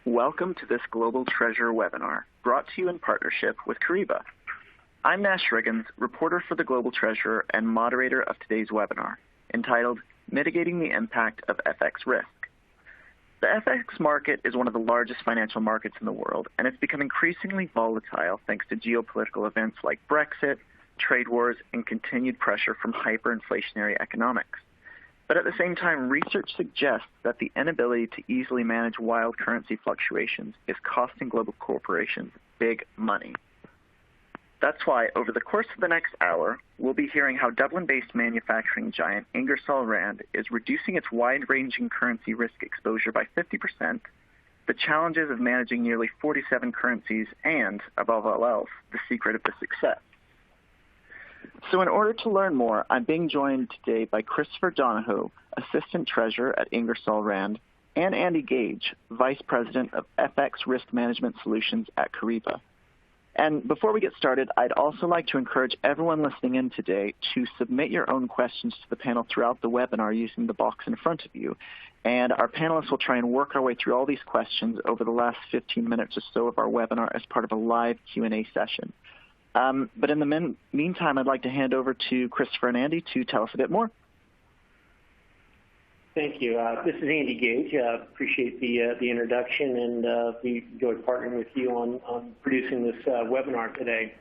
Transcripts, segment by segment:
Welcome to this Global Treasurer webinar, brought to you in partnership with Kyriba. I'm Nash Riggins, reporter for the Global Treasurer and moderator of today's webinar, entitled Mitigating the Impact of FX Risk. The FX market is one of the largest financial markets in the world, and it's become increasingly volatile thanks to geopolitical events like Brexit, trade wars, and continued pressure from hyperinflationary economics. But at the same time, research suggests that the inability to easily manage wild currency fluctuations is costing global corporations big money. That's why, over the course of the next hour, we'll be hearing how Dublin-based manufacturing giant Ingersoll Rand is reducing its wide-ranging currency risk exposure by 50%, the challenges of managing nearly 47 currencies, and, above all else, the secret of the success. So in order to learn more, I'm being joined today by Christopher Donoghue, Assistant Treasurer at Ingersoll Rand, and Andy Gage, Vice President of FX Risk Management Solutions at Kyriba. And before we get started, I'd also like to encourage everyone listening in today to submit your own questions to the panel throughout the webinar using the box in front of you. And our panelists will try and work our way through all these questions over the last 15 minutes or so of our webinar as part of a live Q&A session. But in the meantime, I'd like to hand over to Christopher and Andy to tell us a bit more. Thank you. This is Andy Gage. Appreciate the introduction, and we enjoyed partnering with you on producing this webinar today.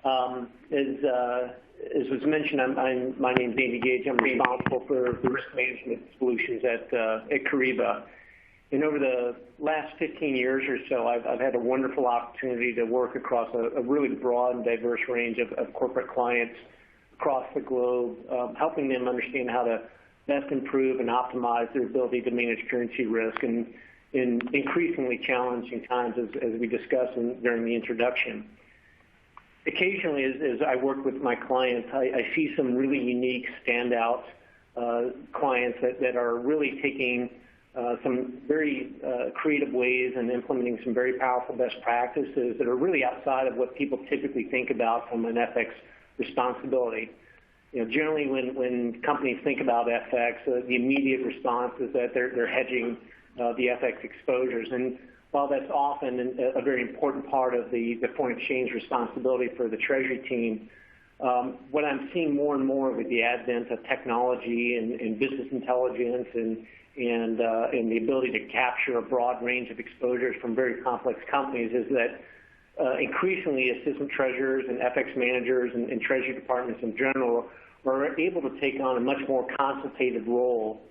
As was mentioned, my name is Andy Gage. I'm responsible for the risk management solutions at Kyriba. And over the last 15 years or so, I've had a wonderful opportunity to work across a really broad and diverse range of corporate clients across the globe, helping them understand how to best improve and optimize their ability to manage currency risk in increasingly challenging times, as we discussed during the introduction. Occasionally, as I work with my clients, I see some really unique standout clients that are really taking some very creative ways and implementing some very powerful best practices that are really outside of what people typically think about from an FX responsibility. You know, generally when companies think about FX, the immediate response is that they're hedging the FX exposures. And while that's often a very important part of the foreign exchange responsibility for the Treasury team, what I'm seeing more and more with the advent of technology and business intelligence and the ability to capture a broad range of exposures from very complex companies is that increasingly assistant treasurers and FX managers and treasury departments in general are able to take on a much more consultative role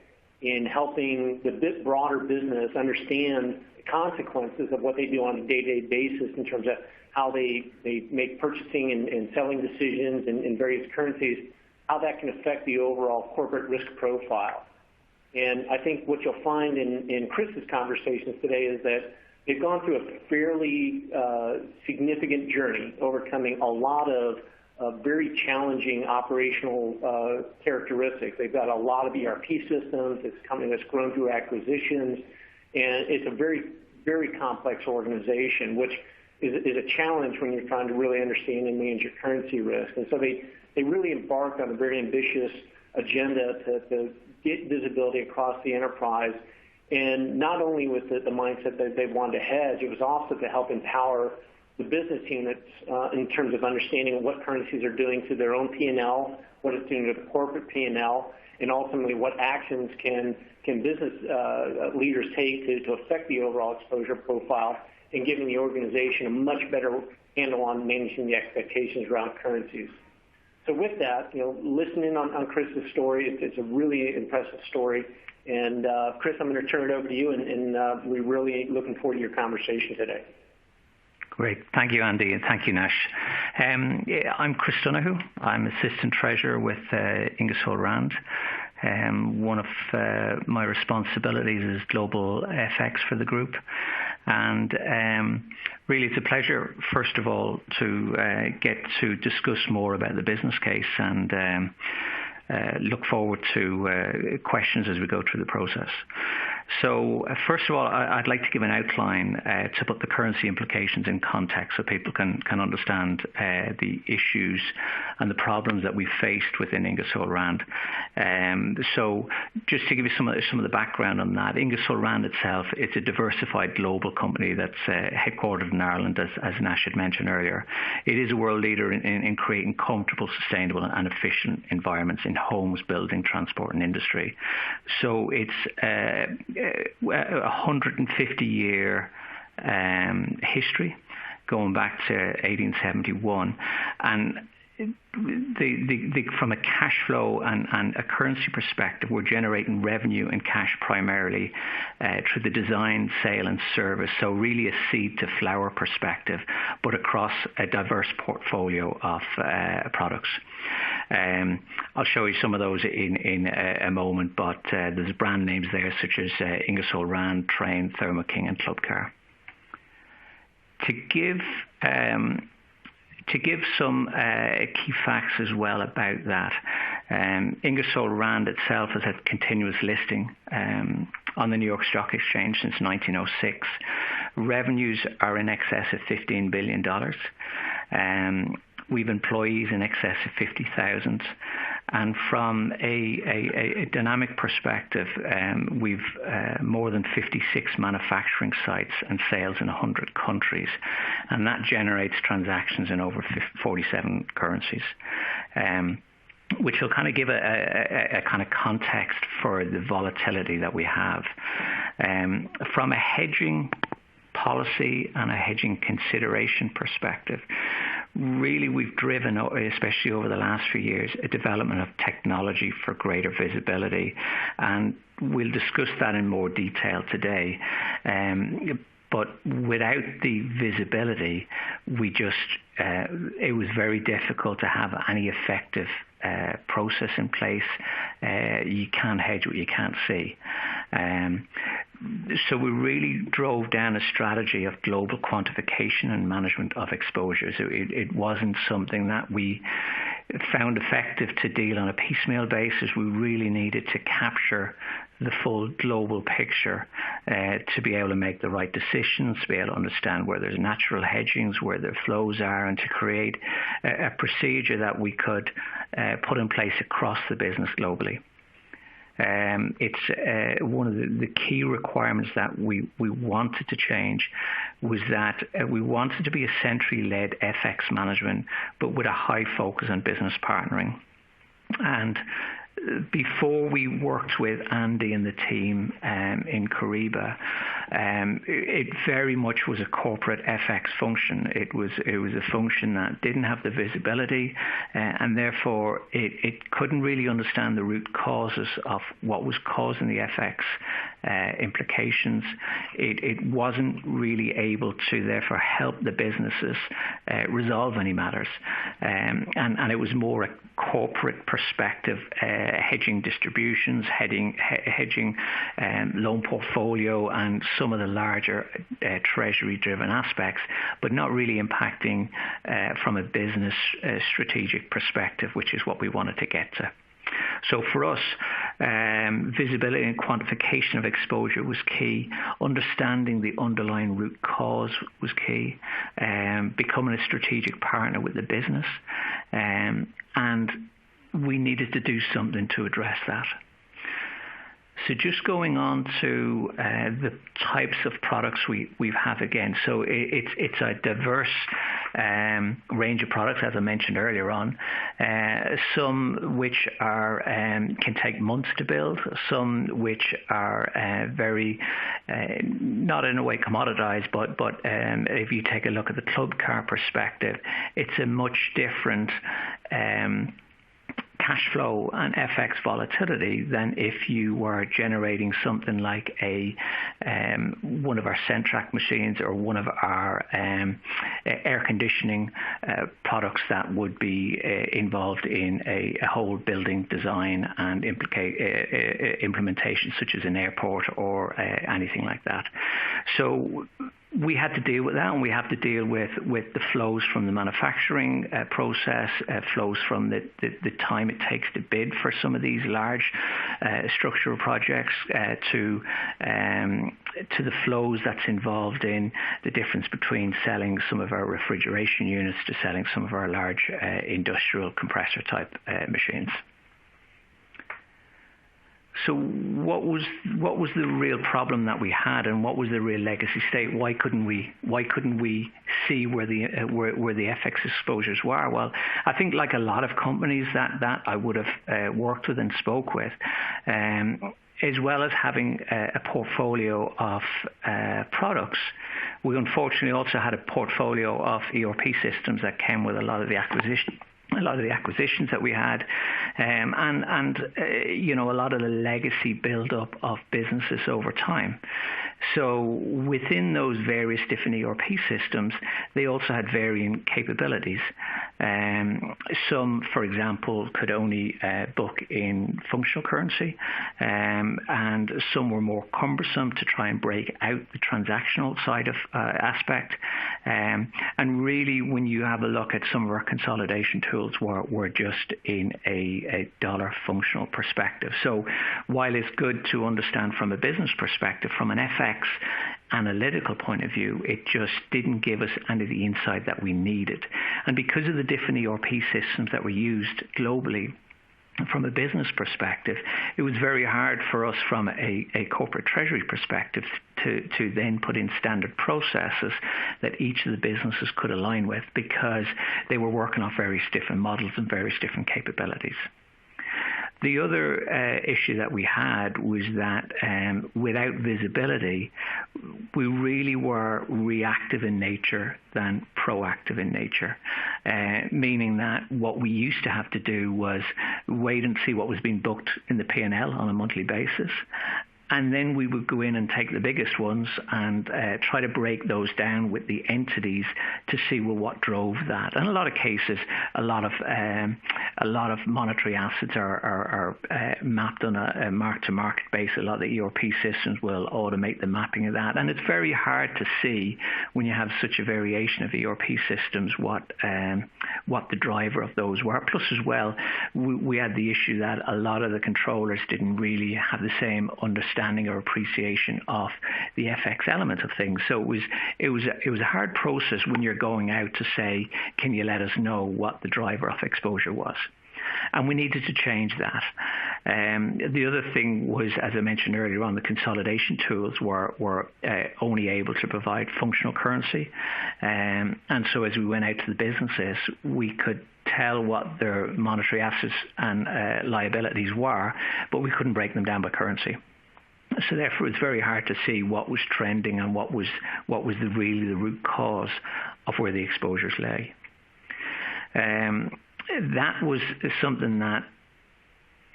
in helping the broader business understand the consequences of what they do on a day-to-day basis in terms of how they make purchasing and selling decisions in various currencies, how that can affect the overall corporate risk profile. And I think what you'll find in Chris's conversations today is that they've gone through a fairly significant journey, overcoming a lot of very challenging operational characteristics. They've got a lot of ERP systems. It's a company that's grown through acquisitions, and it's a very, very complex organization, which is a challenge when you're trying to really understand and manage your currency risk. And so they really embarked on a very ambitious agenda to get visibility across the enterprise, and not only with the mindset that they wanted to hedge, it was also to help empower the business units in terms of understanding what currencies are doing to their own P&L, what it's doing to the corporate P&L, and ultimately what actions can business leaders take to affect the overall exposure profile and giving the organization a much better handle on managing the expectations around currencies. So with that, listening on Chris's story, it's a really impressive story. And Chris, I'm going to turn it over to you, and we're really looking forward to your conversation today. Great. Thank you, Andy, and thank you, Nash. I'm Chris Donoghue. I'm Assistant Treasurer with Ingersoll Rand. One of my responsibilities is global FX for the group. And really it's a pleasure, first of all, to get to discuss more about the business case and look forward to questions as we go through the process. So first of all, I'd like to give an outline to put the currency implications in context so people can understand the issues and the problems that we faced within Ingersoll Rand. So just to give you some of the background on that, Ingersoll Rand itself, it's a diversified global company that's headquartered in Ireland, as Nash had mentioned earlier. It is a world leader in creating comfortable, sustainable and efficient environments in homes, building, transport and industry. So it's a 150-year history going back to 1871, and from a cash flow and a currency perspective, we're generating revenue and cash primarily through the design, sale and service, so really a seed to flower perspective, but across a diverse portfolio of products. I'll show you some of those in a moment, but there's brand names there such as Ingersoll Rand, Trane, Thermo King and Club Car. To give some key facts as well about that, Ingersoll Rand itself has had continuous listing on the New York Stock Exchange since 1906. Revenues are in excess of $15 billion. We've employees in excess of 50,000. And from a dynamic perspective, we've more than 56 manufacturing sites and sales in 100 countries. And that generates transactions in over 47 currencies, which will kind of give a kind of context for the volatility that we have. From a hedging policy and a hedging consideration perspective, really we've driven, especially over the last few years, a development of technology for greater visibility, and we'll discuss that in more detail today. But without the visibility, it was very difficult to have any effective process in place. You can't hedge what you can't see. So we really drove down a strategy of global quantification and management of exposures. It wasn't something that we found effective to deal on a piecemeal basis. We really needed to capture the full global picture to be able to make the right decisions, to be able to understand where there's natural hedgings, where the flows are, and to create a procedure that we could put in place across the business globally. It's one of the key requirements that we wanted to change was that we wanted to be a centrally-led FX management, but with a high focus on business partnering. And before we worked with Andy and the team in Kyriba, it very much was a corporate FX function. It was a function that didn't have the visibility, and therefore it couldn't really understand the root causes of what was causing the FX implications. It wasn't really able to therefore help the businesses resolve any matters, and it was more a corporate perspective, hedging distributions, hedging loan portfolio, and some of the larger treasury-driven aspects, but not really impacting from a business strategic perspective, which is what we wanted to get to. So for us, visibility and quantification of exposure was key. Understanding the underlying root cause was key. Becoming a strategic partner with the business. And we needed to do something to address that. So just going on to the types of products we have again. So it's a diverse range of products, as I mentioned earlier on. Some which are can take months to build. Some which are very not in a way commoditized, but if you take a look at the Club Car perspective, it's a much different cash flow and FX volatility than if you were generating something like one of our Centrac machines or one of our air conditioning products that would be involved in a whole building design and implementation, such as an airport or anything like that. So we had to deal with that, and we have to deal with the flows from the manufacturing process, flows from the time it takes to bid for some of these large structural projects, to the flows that's involved in the difference between selling some of our refrigeration units to selling some of our large industrial compressor type machines. So what was the real problem that we had, and what was the real legacy state? Why couldn't we see where the FX exposures were? Well, I think like a lot of companies that I would have worked with and spoke with, as well as having a portfolio of products, we unfortunately also had a portfolio of ERP systems that came with a lot of the acquisitions that we had, and a lot of the legacy build-up of businesses over time. So within those various different ERP systems, they also had varying capabilities. Some, for example, could only book in functional currency, and some were more cumbersome to try and break out the transactional side of aspect. And really, when you have a look at some of our consolidation tools, we're just in a dollar functional perspective. So while it's good to understand from a business perspective, from an FX analytical point of view, it just didn't give us any of the insight that we needed. And because of the different ERP systems that were used globally, from a business perspective, it was very hard for us from a corporate treasury perspective to then put in standard processes that each of the businesses could align with, because they were working off various different models and various different capabilities. The other issue that we had was that without visibility, we really were reactive in nature than proactive in nature, meaning that what we used to have to do was wait and see what was being booked in the P&L on a monthly basis. And then we would go in and take the biggest ones and try to break those down with the entities to see, well, what drove that. And in a lot of cases, a lot of monetary assets are mapped on a mark-to-market basis. A lot of the ERP systems will automate the mapping of that. And it's very hard to see when you have such a variation of ERP systems what the driver of those were. Plus, as well, we had the issue that a lot of the controllers didn't really have the same understanding or appreciation of the FX element of things. So it was a hard process when you're going out to say, can you let us know what the driver of exposure was? And we needed to change that. The other thing was, as I mentioned earlier on, the consolidation tools were only able to provide functional currency. And so as we went out to the businesses, we could tell what their monetary assets and liabilities were, but we couldn't break them down by currency. So therefore, it's very hard to see what was trending and what was really the root cause of where the exposures lay. That was something that,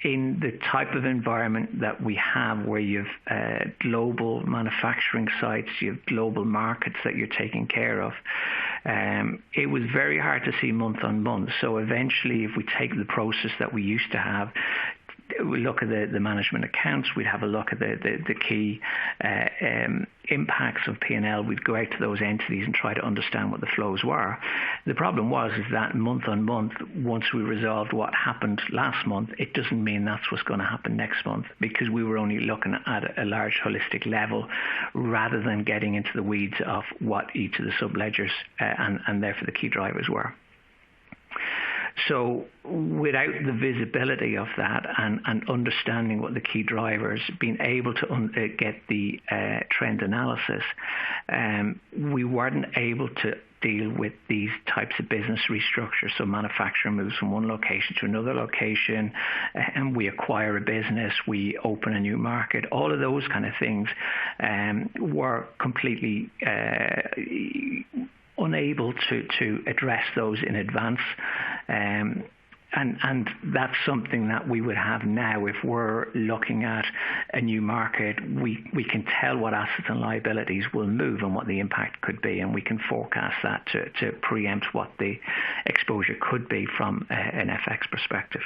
in the type of environment that we have, where you've global manufacturing sites, you have global markets that you're taking care of, it was very hard to see month on month. So eventually, if we take the process that we used to have, we look at the management accounts, we'd have a look at the key impacts of P&L. We'd go out to those entities and try to understand what the flows were. The problem is that month on month, once we resolved what happened last month, it doesn't mean that's what's going to happen next month, because we were only looking at a large holistic level rather than getting into the weeds of what each of the sub-ledgers and therefore the key drivers were. So without the visibility of that and understanding what the key drivers, being able to get the trend analysis, we weren't able to deal with these types of business restructures. So manufacturing moves from one location to another location, and we acquire a business, we open a new market. All of those kind of things were completely unable to address those in advance. And that's something that we would have now. If we're looking at a new market, we can tell what assets and liabilities will move and what the impact could be, and we can forecast that to preempt what the exposure could be from an FX perspective.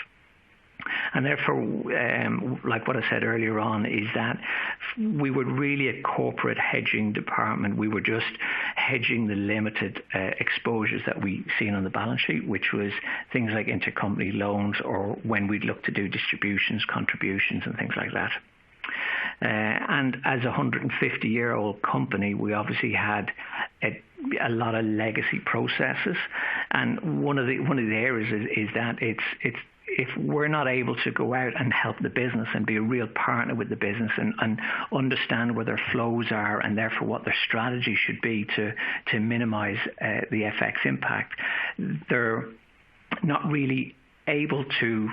And therefore, like what I said earlier on, is that we were really a corporate hedging department. We were just hedging the limited exposures that we seen on the balance sheet, which was things like intercompany loans, or when we'd look to do distributions, contributions, and things like that. And as a 150-year-old company, we obviously had a lot of legacy processes. And one of the areas is that it's if we're not able to go out and help the business and be a real partner with the business and understand where their flows are, and therefore what their strategy should be to minimize the FX impact, they're not really able to,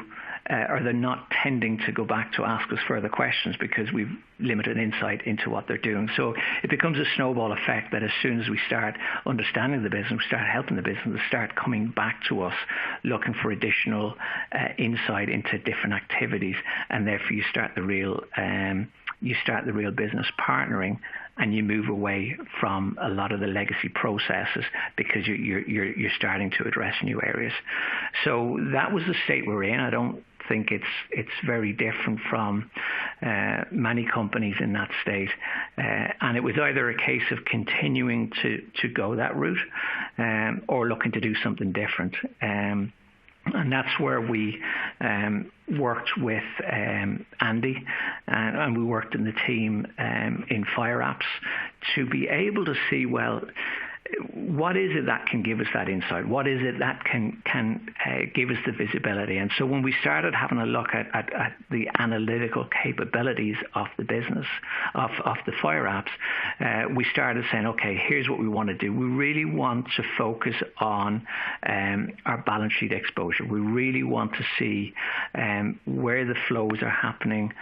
or they're not tending to go back to ask us further questions because we've limited insight into what they're doing. So it becomes a snowball effect that as soon as we start understanding the business, we start helping the business, they start coming back to us looking for additional insight into different activities, and therefore you start the real business partnering, and you move away from a lot of the legacy processes because you're starting to address new areas. So that was the state we're in. I don't think it's very different from many companies in that state, and it was either a case of continuing to go that route or looking to do something different. And that's where we worked with Andy, and we worked in the team in FireApps to be able to see, well, what is it that can give us that insight? What is it that can give us the visibility? And so when we started having a look at the analytical capabilities of the business, of the FireApps, we started saying, okay, here's what we want to do. We really want to focus on our balance sheet exposure. We really want to see where the flows are happening.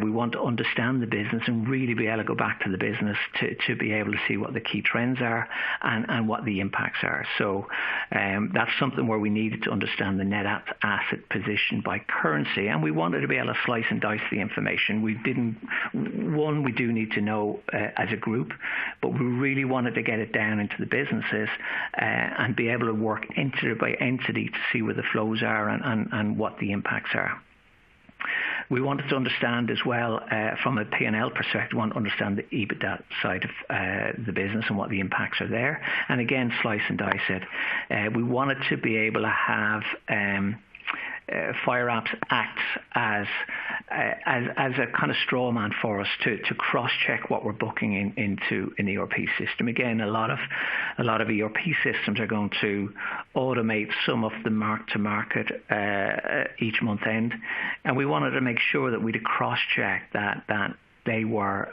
We want to understand the business and really be able to go back to the business to be able to see what the key trends are and what the impacts are. So that's something where we needed to understand the net asset position by currency, and we wanted to be able to slice and dice the information. We do need to know as a group, but we really wanted to get it down into the businesses and be able to work entity by entity to see where the flows are and what the impacts are. We wanted to understand as well, from a P&L perspective, we want to understand the EBITDA side of the business and what the impacts are there. And again, slice and dice it. We wanted to be able to have FireApps acts as a kind of straw man for us to cross-check what we're booking into an ERP system. Again, a lot of ERP systems are going to automate some of the mark-to-market each month end, and we wanted to make sure that we'd cross-check that they were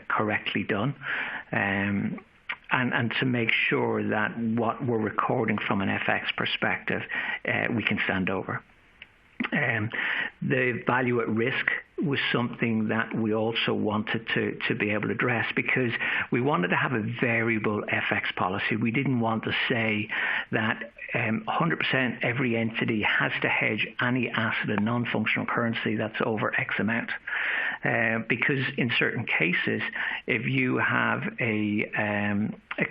correctly done. And to make sure that what we're recording from an FX perspective, we can stand over. The value at risk was something that we also wanted to be able to address, because we wanted to have a variable FX policy. We didn't want to say that 100% every entity has to hedge any asset in non-functional currency that's over X amount. Because in certain cases, if you have a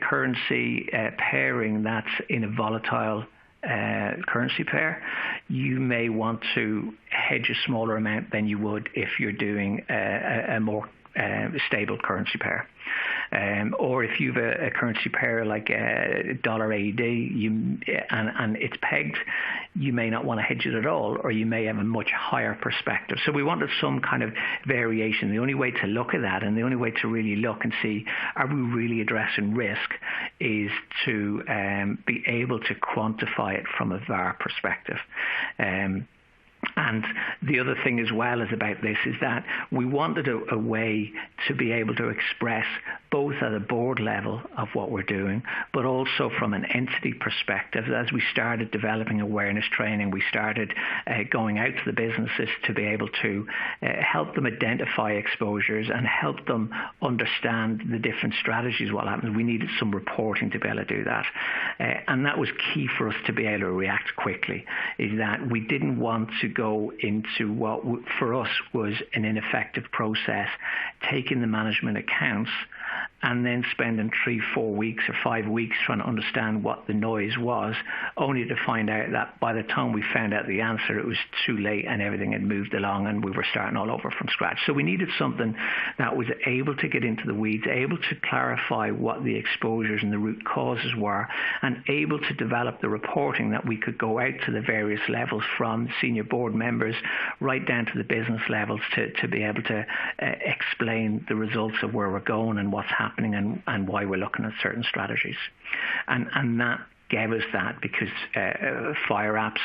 currency pairing that's in a volatile currency pair, you may want to hedge a smaller amount than you would if you're doing a more stable currency pair. Or if you have a currency pair like dollar AED and it's pegged, you may not want to hedge it at all, or you may have a much higher perspective. So we wanted some kind of variation. The only way to look at that, and the only way to really look and see, are we really addressing risk, is to be able to quantify it from a VAR perspective. And the other thing as well is about this is that we wanted a way to be able to express both at a board level of what we're doing, but also from an entity perspective. As we started developing awareness training, we started going out to the businesses to be able to help them identify exposures and help them understand the different strategies. What happens? We needed some reporting to be able to do that. And that was key for us to be able to react quickly, is that we didn't want to go into what for us was an ineffective process, taking the management accounts and then spending 3-4 weeks or 5 weeks trying to understand what the noise was, only to find out that by the time we found out the answer, it was too late and everything had moved along and we were starting all over from scratch. So we needed something that was able to get into the weeds, able to clarify what the exposures and the root causes were, and able to develop the reporting that we could go out to the various levels, from senior board members right down to the business levels, to be able to explain the results of where we're going and what's happening and why we're looking at certain strategies. And that gave us that because FireApps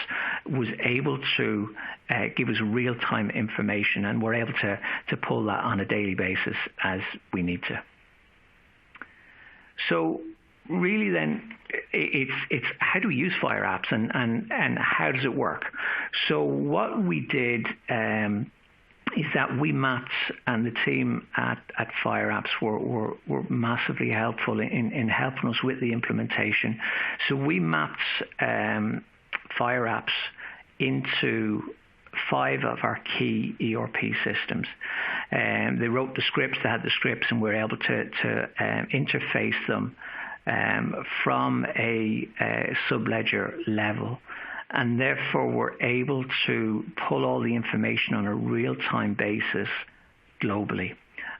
was able to give us real-time information, and we're able to pull that on a daily basis as we need to. So really then, it's how do we use FireApps and how does it work? So what we did is that we mapped, and the team at FireApps were massively helpful in helping us with the implementation. So we mapped FireApps into 5 of our key ERP systems. They wrote the scripts, they had the scripts, and we were able to interface them from a subledger level. And therefore, we're able to pull all the information on a real-time basis globally.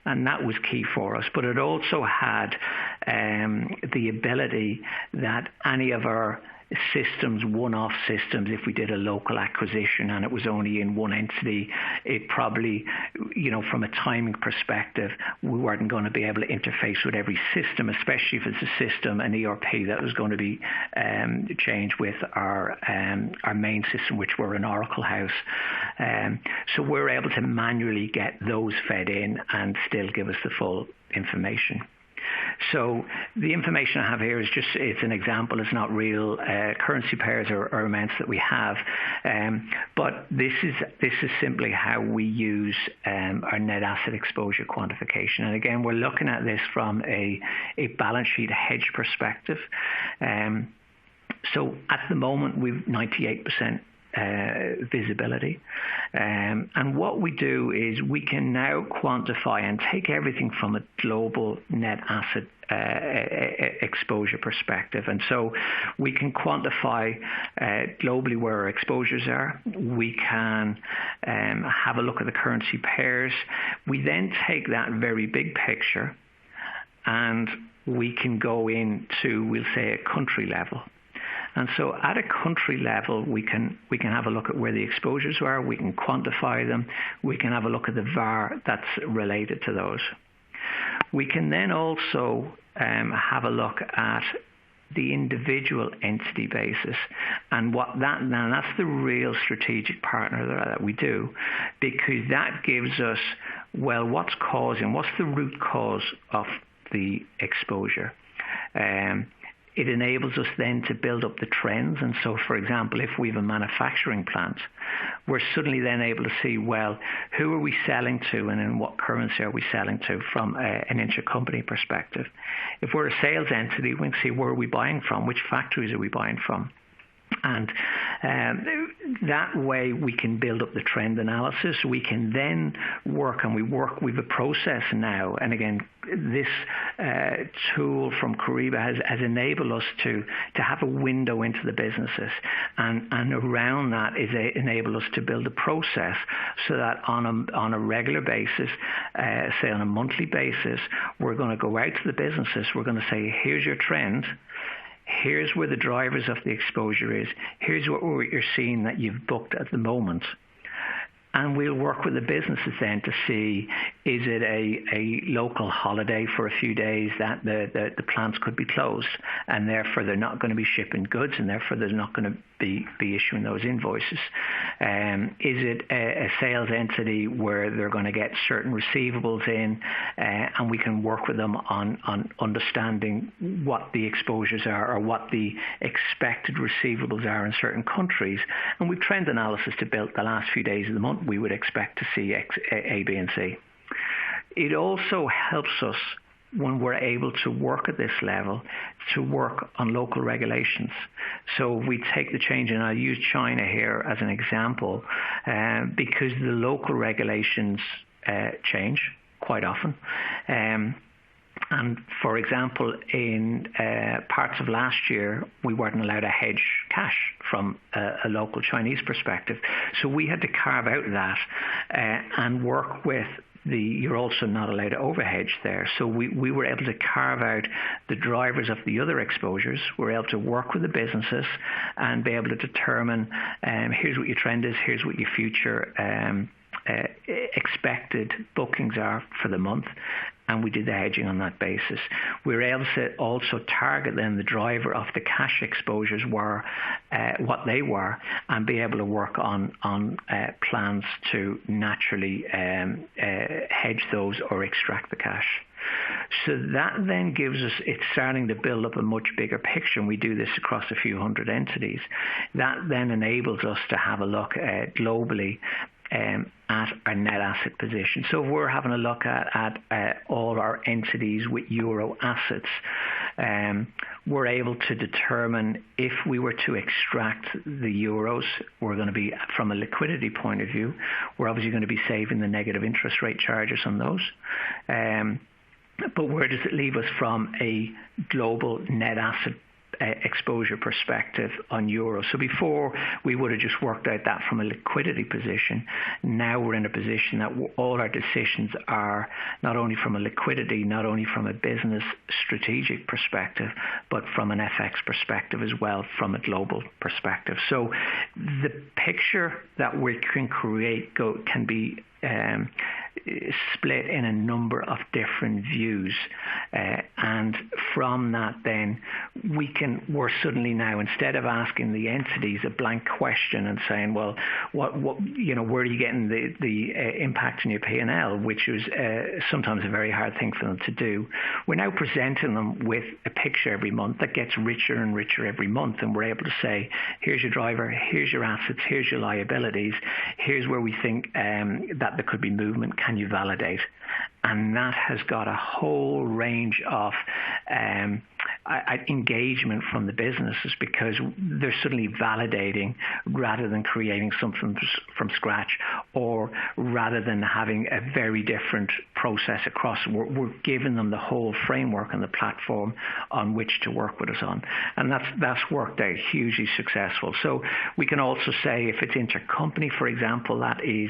And that was key for us. But it also had the ability that any of our systems, one-off systems, if we did a local acquisition and it was only in one entity, it probably, from a timing perspective, we weren't going to be able to interface with every system, especially if it's a system, an ERP that was going to be changed with our main system, which were an Oracle house. So we're able to manually get those fed in and still give us the full information. So the information I have here is it's an example. It's not real currency pairs or amounts that we have. But this is simply how we use our net asset exposure quantification. And again, we're looking at this from a balance sheet hedge perspective. So at the moment, we've 98% visibility. And what we do is we can now quantify and take everything from a global net asset exposure perspective. And so we can quantify globally where our exposures are. We can have a look at the currency pairs. We then take that very big picture and we can go into, we'll say, a country level. And so at a country level, we can have a look at where the exposures are, we can quantify them, we can have a look at the VAR that's related to those. We can then also have a look at the individual entity basis, and that's the real strategic partner that we do, because that gives us, what's the root cause of the exposure. It enables us then to build up the trends. And so, for example, if we have a manufacturing plant, we're suddenly then able to see, who are we selling to and in what currency are we selling to from an intercompany perspective. If we're a sales entity, we can see where are we buying from, which factories are we buying from. And that way we can build up the trend analysis. We can then work with a process now. And again, this tool from Kyriba has enabled us to have a window into the businesses. And around that is enable us to build a process so that on a regular basis, say on a monthly basis, we're going to go out to the businesses. We're going to say, here's your trend. Here's where the drivers of the exposure is. Here's what you're seeing that you've booked at the moment. And we'll work with the businesses then to see, is it a local holiday for a few days that the plants could be closed, and therefore they're not going to be shipping goods, and therefore they're not going to be issuing those invoices. Is it a sales entity where they're going to get certain receivables in, and we can work with them on understanding what the exposures are or what the expected receivables are in certain countries. And we've trend analysis to build the last few days of the month. We would expect to see A, B, and C. It also helps us when we're able to work at this level to work on local regulations. So we take the change, and I'll use China here as an example, because the local regulations change quite often. And for example, in parts of last year, we weren't allowed to hedge cash from a local Chinese perspective. So we had to carve out that and work with you're also not allowed to overhedge there. So we were able to carve out the drivers of the other exposures. We're able to work with the businesses and be able to determine, here's what your trend is, here's what your future expected bookings are for the month, and we did the hedging on that basis. We were able to also target then the driver of the cash exposures were what they were, and be able to work on plans to naturally hedge those or extract the cash. So that then gives us, it's starting to build up a much bigger picture, and we do this across a few hundred entities. That then enables us to have a look globally at our net asset position. So if we're having a look at all our entities with euro assets, we're able to determine if we were to extract the euros, we're going to be, from a liquidity point of view, we're obviously going to be saving the negative interest rate charges on those. But where does it leave us from a global net asset exposure perspective on euros? So before we would have just worked out that from a liquidity position. Now we're in a position that all our decisions are not only from a liquidity, not only from a business strategic perspective, but from an FX perspective as well, from a global perspective. So the picture that we can create can be split in a number of different views, and from that then we're suddenly now, instead of asking the entities a blank question and saying, well, what where are you getting the impact in your P&L, which is sometimes a very hard thing for them to do, we're now presenting them with a picture every month that gets richer and richer every month, and we're able to say, here's your driver, here's your assets, here's your liabilities, here's where we think that there could be movement, can you validate? And that has got a whole range of engagement from the businesses, because they're suddenly validating rather than creating something from scratch, or rather than having a very different process across. We're giving them the whole framework and the platform on which to work with us on, and that's worked out hugely successful. So we can also say, if it's intercompany, for example, that is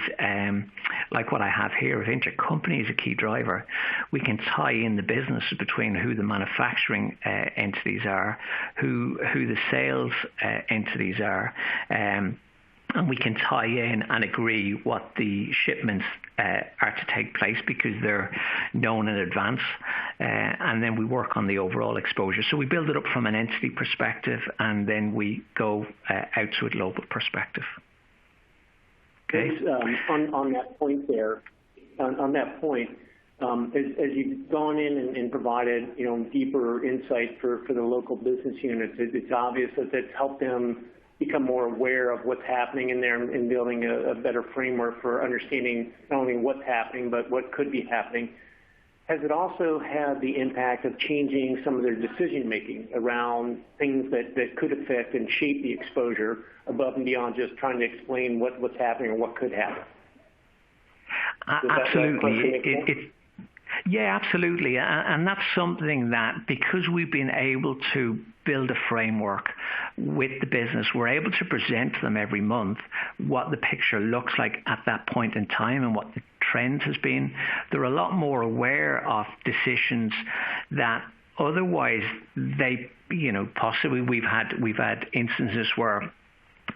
like what I have here. If intercompany is a key driver, we can tie in the businesses between who the manufacturing entities are, who the sales entities are, and we can tie in and agree what the shipments are to take place, because they're known in advance, and then we work on the overall exposure. So we build it up from an entity perspective, and then we go out to a global perspective. Okay. On that point there, on that point, as you've gone in and provided deeper insight for the local business units, it's obvious that that's helped them become more aware of what's happening in there and building a better framework for understanding not only what's happening but what could be happening. Has it also had the impact of changing some of their decision making around things that could affect and shape the exposure above and beyond just trying to explain what's happening or what could happen? Absolutely. Yeah, absolutely. And that's something that, because we've been able to build a framework with the business, we're able to present to them every month what the picture looks like at that point in time and what the trend has been. They're a lot more aware of decisions that otherwise they, possibly we've had instances where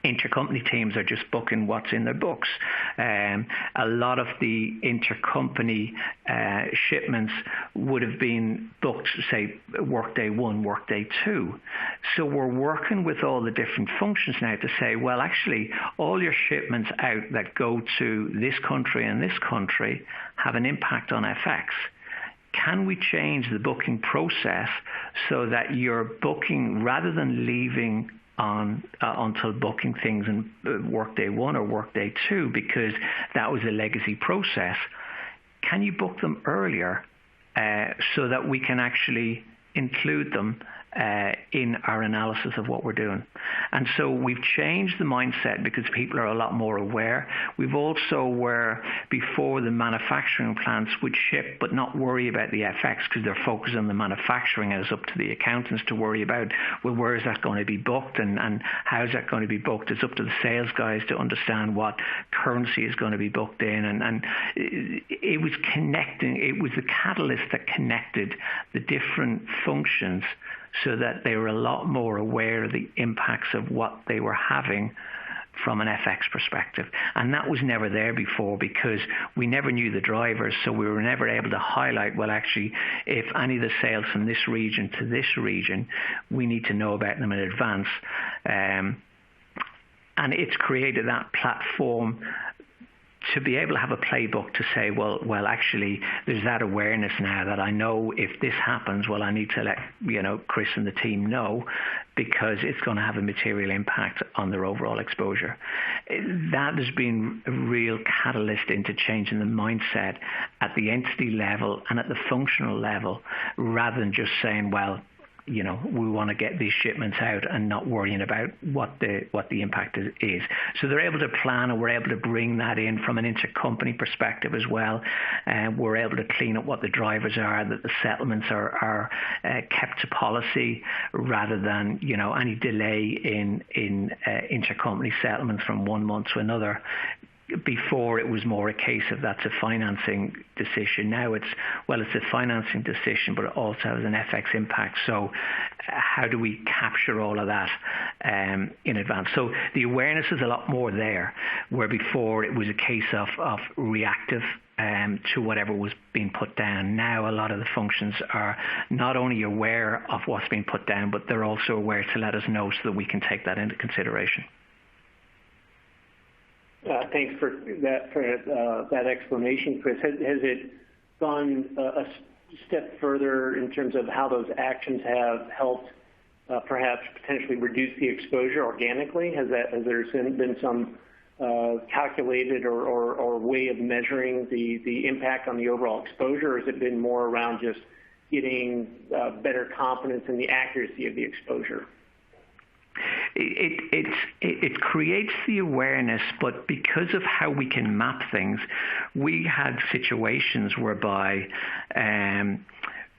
intercompany teams are just booking what's in their books. A lot of the intercompany shipments would have been booked, say, workday 1, workday 2. So we're working with all the different functions now to say, well, actually, all your shipments out that go to this country and this country have an impact on FX. Can we change the booking process so that you're booking, rather than leaving until booking things in workday 1 or workday 2, because that was a legacy process, can you book them earlier so that we can actually include them in our analysis of what we're doing. And so we've changed the mindset because people are a lot more aware. We've also, where before the manufacturing plants would ship but not worry about the FX because they're focused on the manufacturing, and it's up to the accountants to worry about, well, where is that going to be booked and how is that going to be booked? It's up to the sales guys to understand what currency is going to be booked in. And it was connecting, it was the catalyst that connected the different functions so that they were a lot more aware of the impacts of what they were having from an FX perspective. And that was never there before because we never knew the drivers, so we were never able to highlight, well, actually, if any of the sales from this region to this region, we need to know about them in advance. And it's created that platform to be able to have a playbook to say, well, actually, there's that awareness now that I know if this happens, well, I need to let Chris and the team know because it's going to have a material impact on their overall exposure. That has been a real catalyst into changing the mindset at the entity level and at the functional level, rather than just saying, well, we want to get these shipments out and not worrying about what the impact is. So they're able to plan, and we're able to bring that in from an intercompany perspective as well. And we're able to clean up what the drivers are, that the settlements are kept to policy rather than any delay in intercompany settlements from one month to another. Before it was more a case of that's a financing decision. Now it's a financing decision, but it also has an FX impact. So how do we capture all of that in advance? So the awareness is a lot more there, where before it was a case of reactive to whatever was being put down. Now a lot of the functions are not only aware of what's being put down, but they're also aware to let us know so that we can take that into consideration. Thanks for that explanation, Chris. Has it gone a step further in terms of how those actions have helped perhaps potentially reduce the exposure organically? Has there been some calculated or way of measuring the impact on the overall exposure, or has it been more around just getting better confidence in the accuracy of the exposure? It creates the awareness, but because of how we can map things, we had situations whereby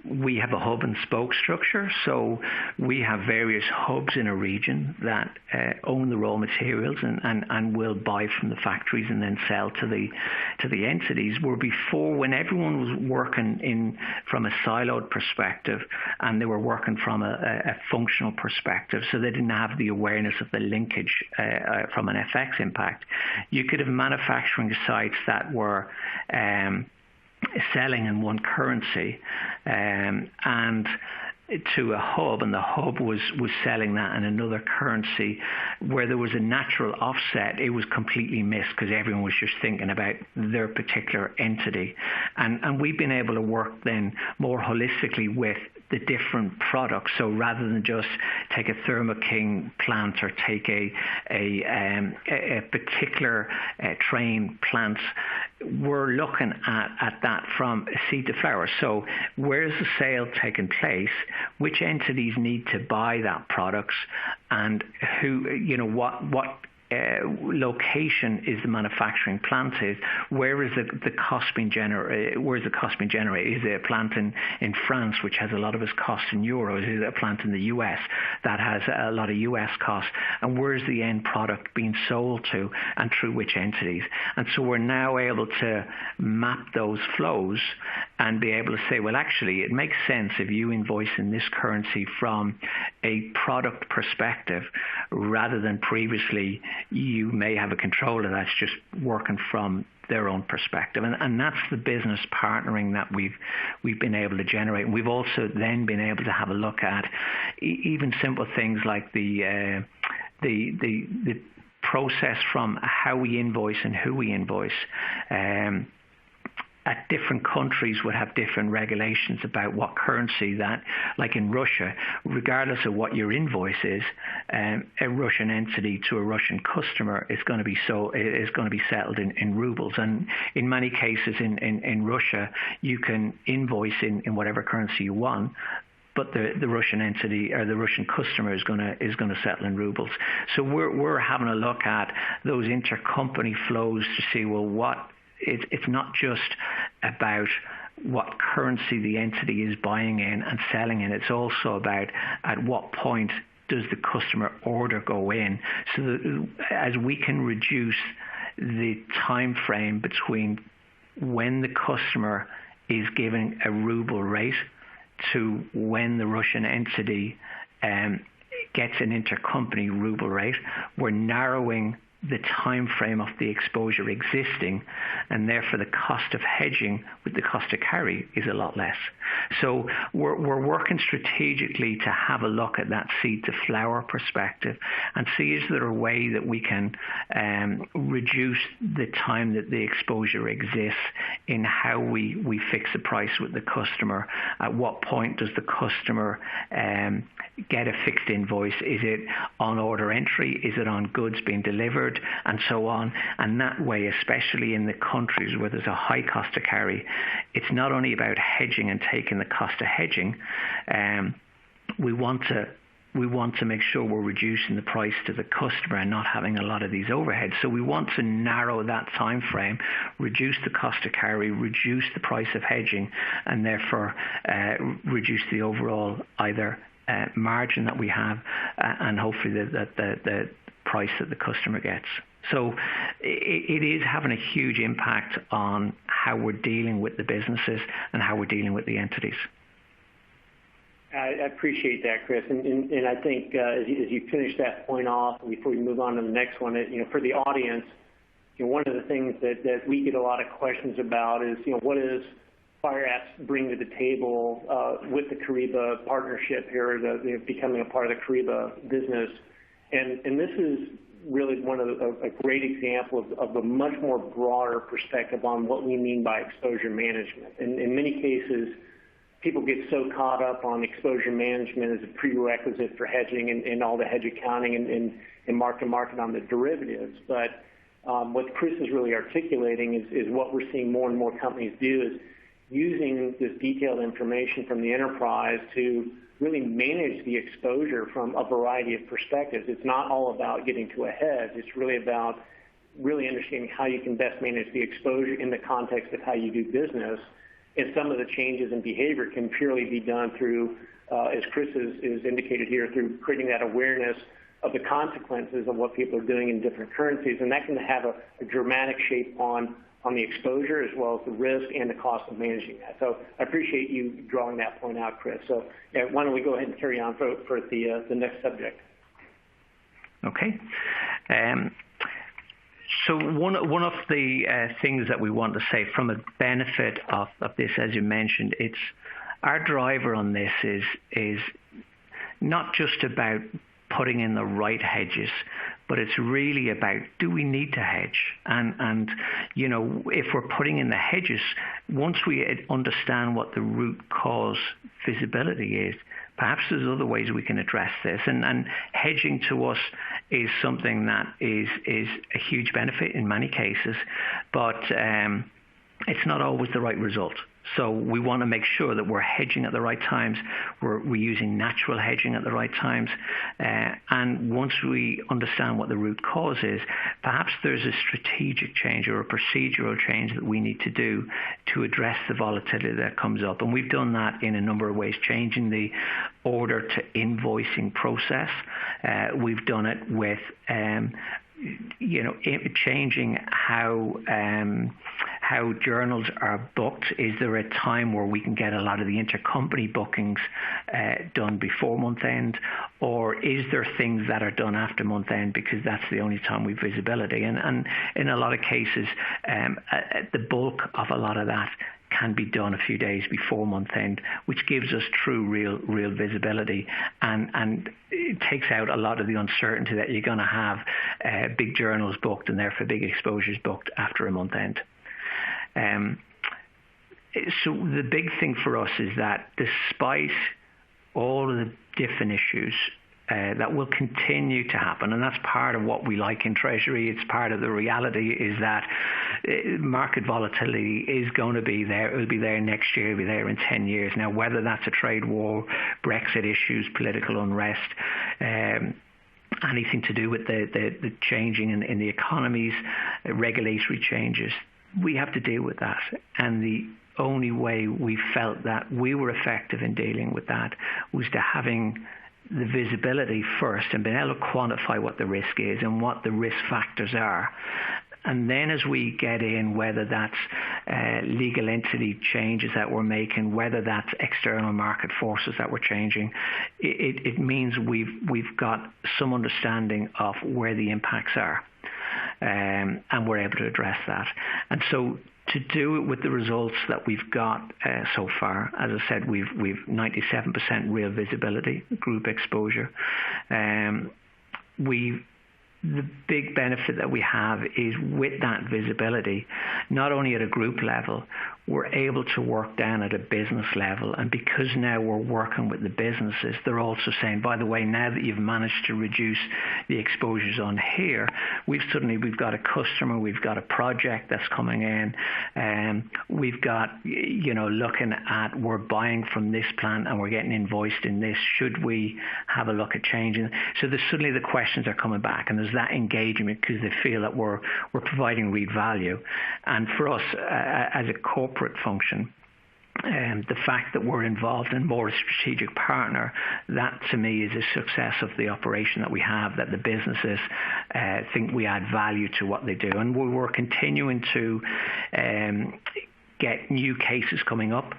we have a hub and spoke structure. So we have various hubs in a region that own the raw materials and will buy from the factories and then sell to the entities. Where before, when everyone was working from a siloed perspective and they were working from a functional perspective, so they didn't have the awareness of the linkage from an FX impact, you could have manufacturing sites that were selling in one currency and to a hub, and the hub was selling that in another currency, where there was a natural offset. It was completely missed because everyone was just thinking about their particular entity. And we've been able to work then more holistically with the different products. So rather than just take a Thermo King plant or take a particular train plant, we're looking at that from seed to flower. So where is the sale taking place? Which entities need to buy that products, and who, what location is the manufacturing plant is? Where is the cost being generated? Where is the cost being generated? Is it a plant in France, which has a lot of its costs in euros? Is it a plant in the US that has a lot of US costs? And where is the end product being sold to, and through which entities? And so we're now able to map those flows and be able to say, well, actually, it makes sense if you invoice in this currency from a product perspective, rather than previously you may have a controller that's just working from their own perspective. And that's the business partnering that we've been able to generate. And we've also then been able to have a look at even simple things like the process from how we invoice and who we invoice. At different countries would have different regulations about what currency that, like in Russia, regardless of what your invoice is, a Russian entity to a Russian customer is going to be settled in rubles. And in many cases in Russia, you can invoice in whatever currency you want, but the Russian entity or the Russian customer is going to settle in rubles. So we're having a look at those intercompany flows to see, well, it's not just about what currency the entity is buying in and selling in. It's also about at what point does the customer order go in, so that as we can reduce the time frame between when the customer is giving a ruble rate to when the Russian entity gets an intercompany ruble rate, we're narrowing the time frame of the exposure existing, and therefore the cost of hedging with the cost of carry is a lot less. So we're working strategically to have a look at that seed to flower perspective and see, is there a way that we can reduce the time that the exposure exists in how we fix the price with the customer. At what point does the customer get a fixed invoice? Is it on order entry? Is it on goods being delivered? And so on. And that way, especially in the countries where there's a high cost to carry, it's not only about hedging and taking the cost of hedging. We want to make sure we're reducing the price to the customer and not having a lot of these overheads. So we want to narrow that time frame, reduce the cost of carry, reduce the price of hedging, and therefore reduce the overall either margin that we have and hopefully the price that the customer gets. So it is having a huge impact on how we're dealing with the businesses and how we're dealing with the entities. I appreciate that, Chris. And I think as you finish that point off, before we move on to the next one, for the audience, one of the things that we get a lot of questions about is, what does FireApps bring to the table with the Kyriba partnership here, becoming a part of the Kyriba business. And this is really one of a great example of a much more broader perspective on what we mean by exposure management. In many cases, people get so caught up on exposure management as a prerequisite for hedging and all the hedge accounting and mark-to-market on the derivatives. But what Chris is really articulating is what we're seeing more and more companies do is using this detailed information from the enterprise to really manage the exposure from a variety of perspectives. It's not all about getting to a hedge. It's really about really understanding how you can best manage the exposure in the context of how you do business. And some of the changes in behavior can purely be done through, as Chris is indicated here, through creating that awareness of the consequences of what people are doing in different currencies. And that can have a dramatic shape on the exposure as well as the risk and the cost of managing that. So I appreciate you drawing that point out, Chris. So why don't we go ahead and carry on for the next subject. Okay. So one of the things that we want to say from a benefit of this, as you mentioned, it's our driver on this is not just about putting in the right hedges, but it's really about, do we need to hedge? And if we're putting in the hedges, once we understand what the root cause visibility is, perhaps there's other ways we can address this. And hedging to us is something that is a huge benefit in many cases, but it's not always the right result. So we want to make sure that we're hedging at the right times, we're using natural hedging at the right times, and once we understand what the root cause is, perhaps there's a strategic change or a procedural change that we need to do to address the volatility that comes up. And we've done that in a number of ways, changing the order to invoicing process. We've done it with changing how journals are booked. Is there a time where we can get a lot of the intercompany bookings done before month end, or is there things that are done after month end because that's the only time we've visibility? And in a lot of cases, the bulk of a lot of that can be done a few days before month end, which gives us true real visibility and it takes out a lot of the uncertainty that you're going to have big journals booked and therefore big exposures booked after a month end. So the big thing for us is that despite all of the different issues that will continue to happen, and that's part of what we like in Treasury. It's part of the reality is that market volatility is going to be there. It will be there next year. It will be there in 10 years. Now, whether that's a trade war, Brexit issues, political unrest, anything to do with the changing in the economies, regulatory changes, we have to deal with that. And the only way we felt that we were effective in dealing with that was to having the visibility first and being able to quantify what the risk is and what the risk factors are. And then as we get in, whether that's legal entity changes that we're making, whether that's external market forces that we're changing, it means we've got some understanding of where the impacts are, and we're able to address that. And so to do it with the results that we've got so far, as I said, we've 97% real visibility, group exposure. The big benefit that we have is with that visibility, not only at a group level, we're able to work down at a business level. And because now we're working with the businesses, they're also saying, by the way, now that you've managed to reduce the exposures on here, we've got a customer, we've got a project that's coming in, and we've got, looking at, we're buying from this plant and we're getting invoiced in this. Should we have a look at changing? So suddenly the questions are coming back, and there's that engagement because they feel that we're providing real value. And for us, as a corporate function, the fact that we're involved in more a strategic partner, that to me is a success of the operation that we have, that the businesses think we add value to what they do. And we're continuing to get new cases coming up,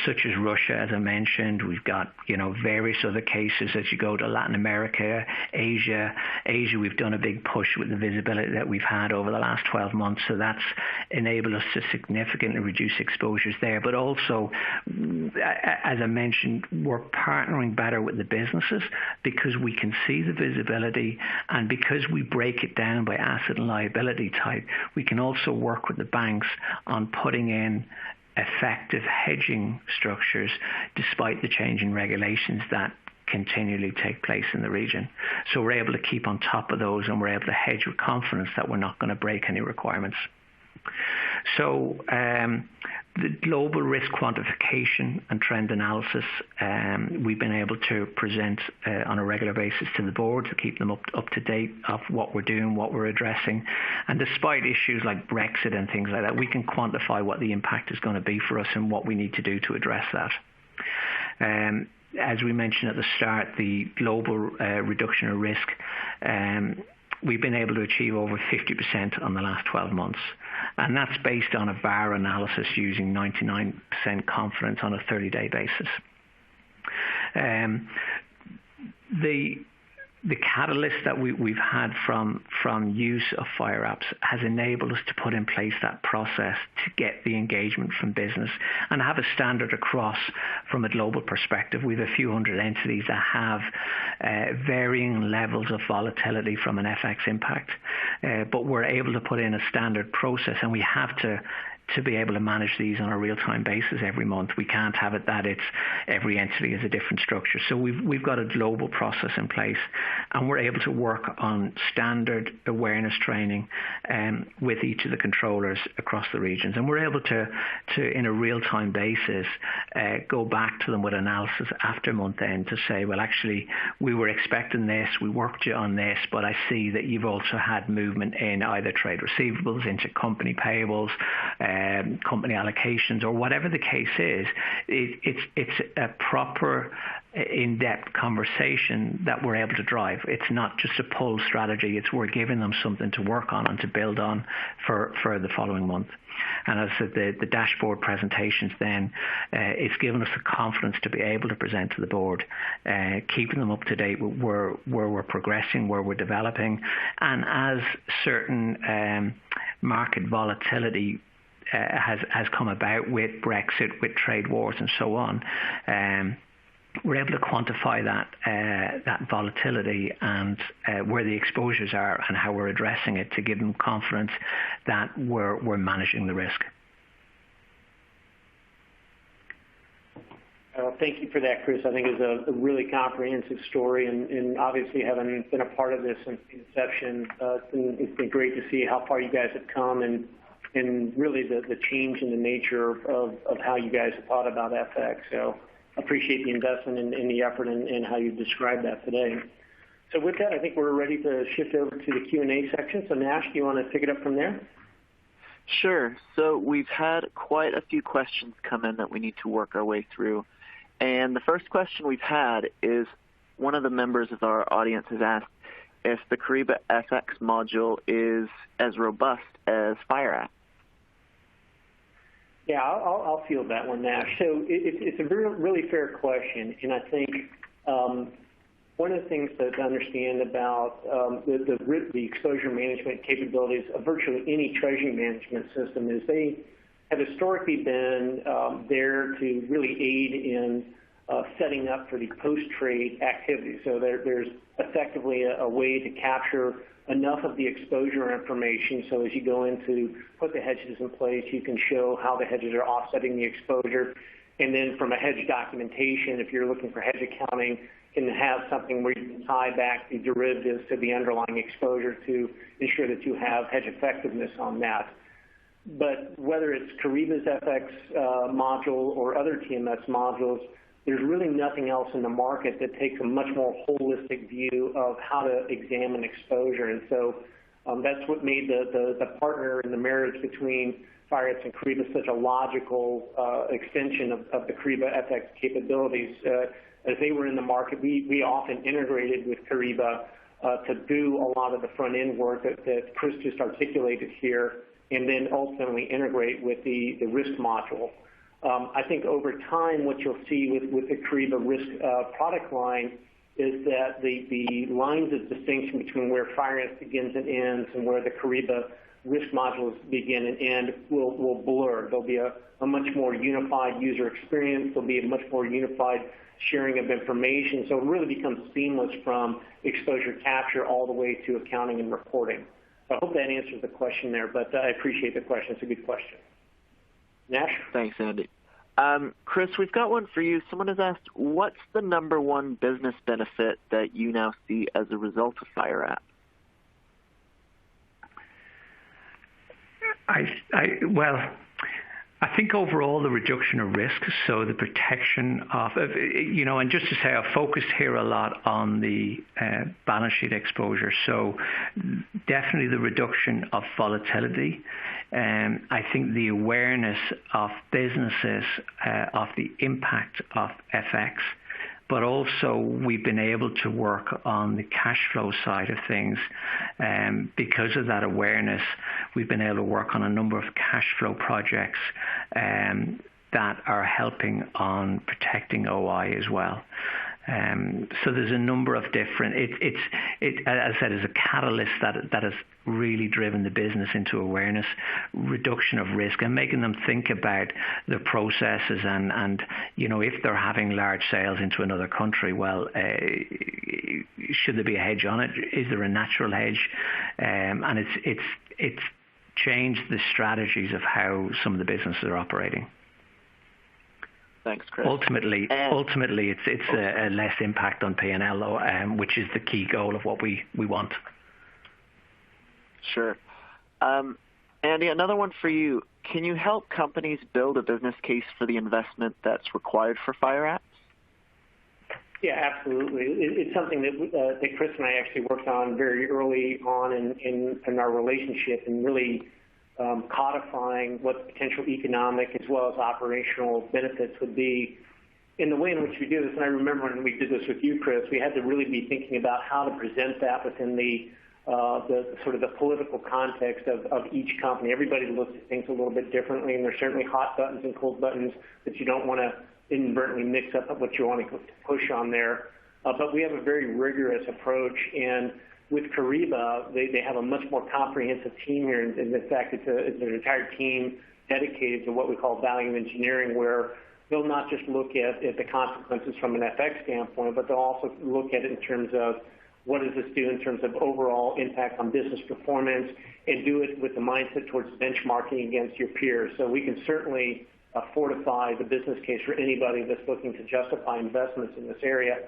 such as Russia, as I mentioned. We've got, various other cases as you go to Latin America, Asia. We've done a big push with the visibility that we've had over the last 12 months. So that's enabled us to significantly reduce exposures there. But also, as I mentioned, we're partnering better with the businesses because we can see the visibility, and because we break it down by asset and liability type, we can also work with the banks on putting in effective hedging structures despite the change in regulations that continually take place in the region. So we're able to keep on top of those, and we're able to hedge with confidence that we're not going to break any requirements. So the global risk quantification and trend analysis, we've been able to present on a regular basis to the board to keep them up to date of what we're doing, what we're addressing. And despite issues like Brexit and things like that, we can quantify what the impact is going to be for us and what we need to do to address that. As we mentioned at the start, the global reduction of risk, we've been able to achieve over 50% on the last 12 months. And that's based on a VAR analysis using 99% confidence on a 30-day basis. The catalyst that we've had from use of Fire Apps has enabled us to put in place that process to get the engagement from business and have a standard across from a global perspective. We have a few hundred entities that have varying levels of volatility from an FX impact, but we're able to put in a standard process, and we have to be able to manage these on a real-time basis every month. We can't have it that it's every entity is a different structure. So we've got a global process in place, and we're able to work on standard awareness training with each of the controllers across the regions. And we're able to in a real-time basis, go back to them with analysis after month end to say, well, actually, we were expecting this, we worked you on this, but I see that you've also had movement in either trade receivables, into company payables, company allocations, or whatever the case is. It's a proper in-depth conversation that we're able to drive. It's not just a pull strategy. It's we're giving them something to work on and to build on for the following month. And as I said, the dashboard presentations then, it's given us the confidence to be able to present to the board, keeping them up to date with where we're progressing, where we're developing. And as certain market volatility has come about with Brexit, with trade wars and so on, we're able to quantify that volatility and where the exposures are and how we're addressing it to give them confidence that we're managing the risk. Thank you for that, Chris. I think it's a really comprehensive story, and obviously having been a part of this since the inception, it's been great to see how far you guys have come and really the change in the nature of how you guys have thought about FX. So appreciate the investment and the effort and how you described that today. So with that, I think we're ready to shift over to the Q&A section. So Nash, do you want to pick it up from there? Sure. So we've had quite a few questions come in that we need to work our way through. And the first question we've had is one of the members of our audience has asked if the Kyriba FX module is as robust as FireApp. Yeah, I'll field that one, Nash. So it's a really fair question, and I think one of the things to understand about the exposure management capabilities of virtually any treasury management system is they have historically been there to really aid in setting up for the post-trade activity. So there's effectively a way to capture enough of the exposure information so as you go in to put the hedges in place, you can show how the hedges are offsetting the exposure. And then from a hedge documentation, if you're looking for hedge accounting, can have something where you can tie back the derivatives to the underlying exposure to ensure that you have hedge effectiveness on that. But whether it's Kyriba's FX module or other TMS modules, there's really nothing else in the market that takes a much more holistic view of how to examine exposure. And so that's what made the partner and the marriage between FireApps and Kyriba such a logical extension of the Kyriba FX capabilities. As they were in the market, we often integrated with Kyriba to do a lot of the front-end work that Chris just articulated here, and then ultimately integrate with the risk module. I think over time, what you'll see with the Kyriba risk product line is that the lines of distinction between where FireApps begins and ends and where the Kyriba risk modules begin and end will blur. There'll be a much more unified user experience. There'll be a much more unified sharing of information. So it really becomes seamless from exposure capture all the way to accounting and reporting. So I hope that answers the question there, but I appreciate the question. It's a good question. Nash? Thanks, Andy. Chris, we've got one for you. Someone has asked, what's the number one business benefit that you now see as a result of FireApp? I think overall the reduction of risk, so the protection of, and just to say, I've focused here a lot on the balance sheet exposure. So definitely the reduction of volatility. I think the awareness of businesses of the impact of FX, but also we've been able to work on the cash flow side of things. Because of that awareness, we've been able to work on a number of cash flow projects that are helping on protecting OI as well. So there's a number of different, as I said, is a catalyst that has really driven the business into awareness, reduction of risk, and making them think about the processes and if they're having large sales into another country, well, should there be a hedge on it? Is there a natural hedge? And it's changed the strategies of how some of the businesses are operating. Thanks, Chris. Ultimately, it's a less impact on P&L, which is the key goal of what we want. Sure. Andy, another one for you. Can you help companies build a business case for the investment that's required for FireApps? Yeah, absolutely. It's something that Chris and I actually worked on very early on in our relationship, and really codifying what the potential economic as well as operational benefits would be. In the way in which we do this, and I remember when we did this with you, Chris, we had to really be thinking about how to present that within the sort of the political context of each company. Everybody looks at things a little bit differently, and there's certainly hot buttons and cold buttons that you don't want to inadvertently mix up what you want to push on there. But we have a very rigorous approach, and with Kyriba, they have a much more comprehensive team here, and in fact, it's an entire team dedicated to what we call value engineering, where they'll not just look at the consequences from an FX standpoint, but they'll also look at it in terms of what does this do in terms of overall impact on business performance, and do it with the mindset towards benchmarking against your peers. So we can certainly fortify the business case for anybody that's looking to justify investments in this area.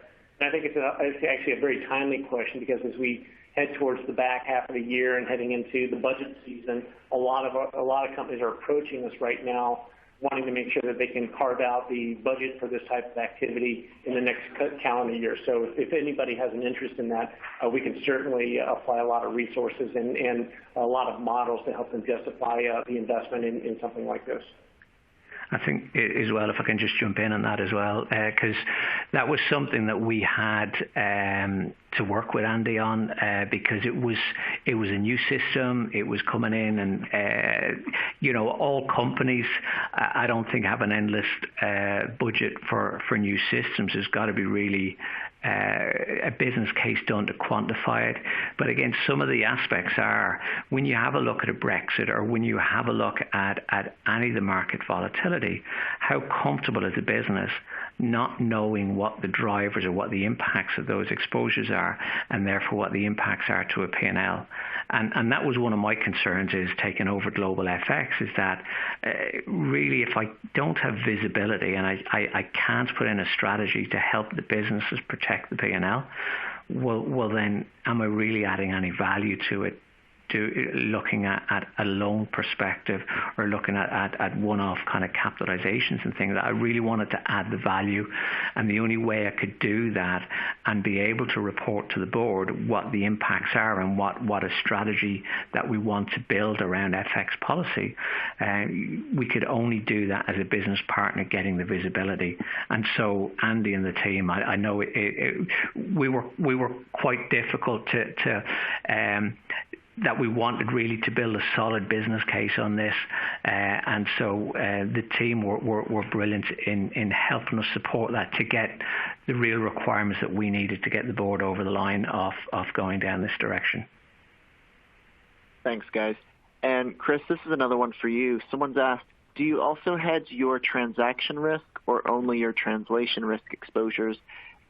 And I think it's actually a very timely question, because as we head towards the back half of the year and heading into the budget season, a lot of companies are approaching us right now wanting to make sure that they can carve out the budget for this type of activity in the next calendar year. So if anybody has an interest in that, we can certainly apply a lot of resources and a lot of models to help them justify the investment in something like this. I think as well, if I can just jump in on that as well, because that was something that we had to work with Andy on, because it was a new system. It was coming in, and all companies, I don't think, have an endless budget for new systems. There's got to be really a business case done to quantify it. But again, some of the aspects are, when you have a look at a Brexit, or when you have a look at any of the market volatility, how comfortable is a business not knowing what the drivers or what the impacts of those exposures are, and therefore what the impacts are to a P&L. And that was one of my concerns, is taking over Global FX, is that really, if I don't have visibility and I can't put in a strategy to help the businesses protect the P&L, well then, am I really adding any value to it? Looking at a loan perspective, or looking at one-off kind of capitalizations and things, that I really wanted to add the value. And the only way I could do that and be able to report to the board what the impacts are and what a strategy that we want to build around FX policy, we could only do that as a business partner, getting the visibility. And so Andy and the team, I know we were quite difficult to that we wanted really to build a solid business case on this, and so the team were brilliant in helping us support that, to get the real requirements that we needed to get the board over the line of going down this direction. Thanks, guys. And Chris, this is another one for you. Someone's asked, do you also hedge your transaction risk, or only your translation risk exposures?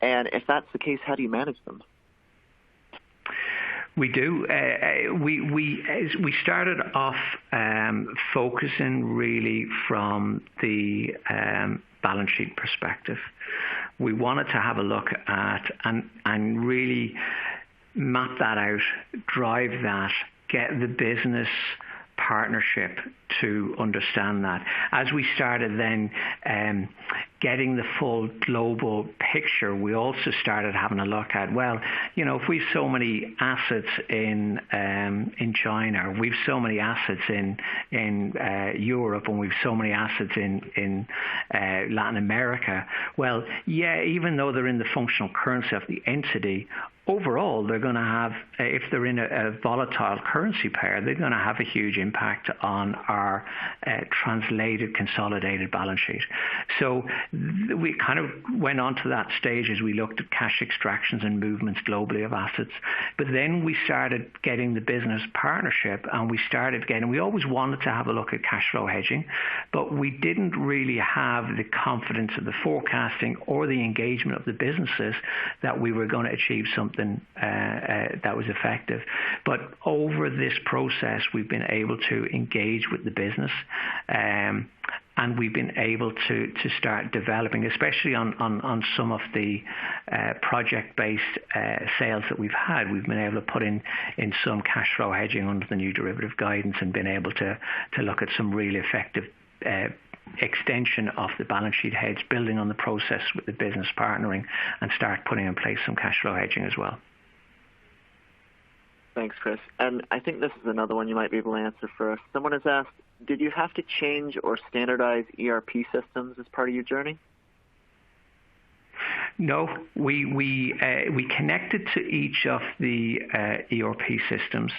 And if that's the case, how do you manage them? We do. We started off focusing really from the balance sheet perspective. We wanted to have a look at and really map that out, drive that, get the business partnership to understand that. As we started then getting the full global picture, we also started having a look at, well, if we've so many assets in China, we've so many assets in Europe, and we've so many assets in Latin America, well, yeah, even though they're in the functional currency of the entity, overall, they're going to have, if they're in a volatile currency pair, they're going to have a huge impact on our translated, consolidated balance sheet. So we kind of went on to that stage as we looked at cash extractions and movements globally of assets. But then we started getting the business partnership, and we always wanted to have a look at cash flow hedging, but we didn't really have the confidence of the forecasting or the engagement of the businesses that we were going to achieve something that was effective. But over this process, we've been able to engage with the business, and we've been able to start developing, especially on some of the project-based sales that we've had. We've been able to put in some cash flow hedging under the new derivative guidance, and been able to look at some really effective extension of the balance sheet hedge, building on the process with the business partnering, and start putting in place some cash flow hedging as well. Thanks, Chris. And I think this is another one you might be able to answer for us. Someone has asked, did you have to change or standardize ERP systems as part of your journey? No, we connected to each of the ERP systems.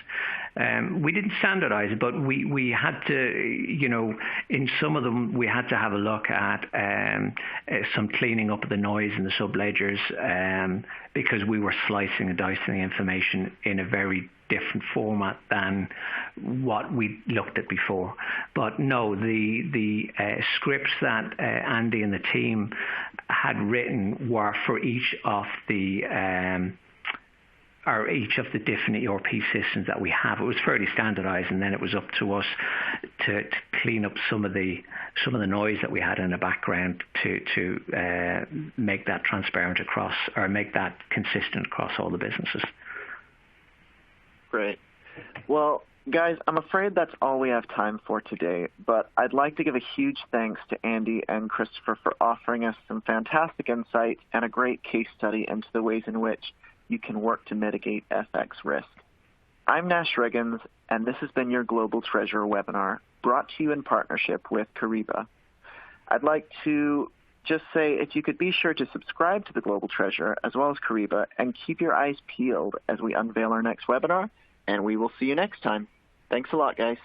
We didn't standardize it, but we had to, in some of them, we had to have a look at some cleaning up of the noise in the sub-ledgers, because we were slicing and dicing the information in a very different format than what we looked at before. But no, the scripts that Andy and the team had written were for each of the each of the different ERP systems that we have. It was fairly standardized, and then it was up to us to clean up some of the noise that we had in the background to make that transparent across, or make that consistent across all the businesses. Great. Well, guys, I'm afraid that's all we have time for today, but I'd like to give a huge thanks to Andy and Christopher for offering us some fantastic insight and a great case study into the ways in which you can work to mitigate FX risk. I'm Nash Riggins, and this has been your Global Treasurer webinar, brought to you in partnership with Kyriba. I'd like to just say if you could be sure to subscribe to the Global Treasurer as well as Kyriba and keep your eyes peeled as we unveil our next webinar, and we will see you next time. Thanks a lot, guys.